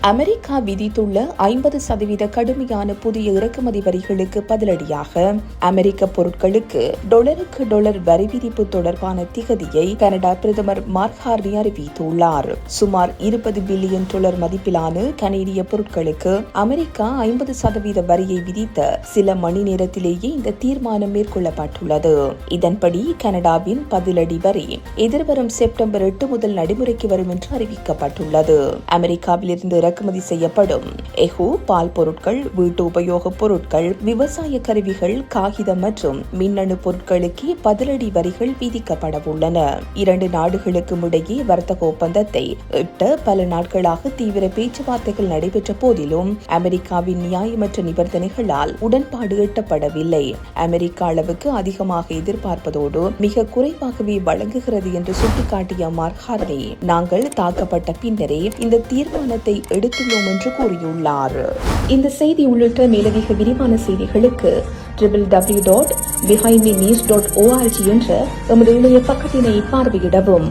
America விதித்துள்ள 50% கடுமையான புதிய இறக்குமதி வரிகளுக்கு பதிலடியாக அமெரிக்க பொருட்களுக்கு டாலருக்கு டாலர் வரி விதிப்பு தொடர்பான திகதியை கனடா பிரதமர் மார்க் கார்னி அறிவித்துள்ளார். சுமார் $20 பில்லியன் மதிப்பிலான கனேடிய பொருட்களுக்கு அமெரிக்கா 50% வரியை விதித்த சில மணி நேரத்திலேயே இந்த தீர்மானம் மேற்கொள்ளப்பட்டுள்ளது. இதன்படி கனடாவின் பதிலடி வரி எதிர்வரும் செப்டம்பர் 8 முதல் நடைமுறைக்கு வரும் என்று அறிவிக்கப்பட்டுள்ளது. அமெரிக்காவிலிருந்து இறக்குமதி செய்யப்படும் எஃகு, பால் பொருட்கள், வீட்டு உபயோகப் பொருட்கள், விவசாய கருவிகள், காகிதம் மற்றும் மின்னணு பொருட்களுக்கு பதிலடி வரிகள் விதிக்கப்படவுள்ளன. இரண்டு நாடுகளுக்கும் இடையே வர்த்தக ஒப்பந்தத்தை எட்ட பல நாட்களாக தீவிர பேச்சுவார்த்தைகள் நடைபெற்ற போதிலும் அமெரிக்காவின் நியாயமற்ற நிபந்தனைகளால் உடன்பாடு எட்டப்படவில்லை. அமெரிக்கா அளவுக்கு அதிகமாக எதிர்பார்ப்பதோடு மிக குறைவாகவே வழங்குகிறது என்று சுட்டிக்காட்டிய மார்க் கார்னி, நாங்கள் தாக்கப்பட்ட பின்னரே இந்த தீர்மானத்தை எடுத்துள்ளோம் என்று கூறியுள்ளார். இந்த செய்தி உள்ளிட்ட மேலதிக விரிவான செய்திகளுக்கு www.behindthenews.org என்ற எமது இணைய பக்கத்தினை பார்வையிடவும்.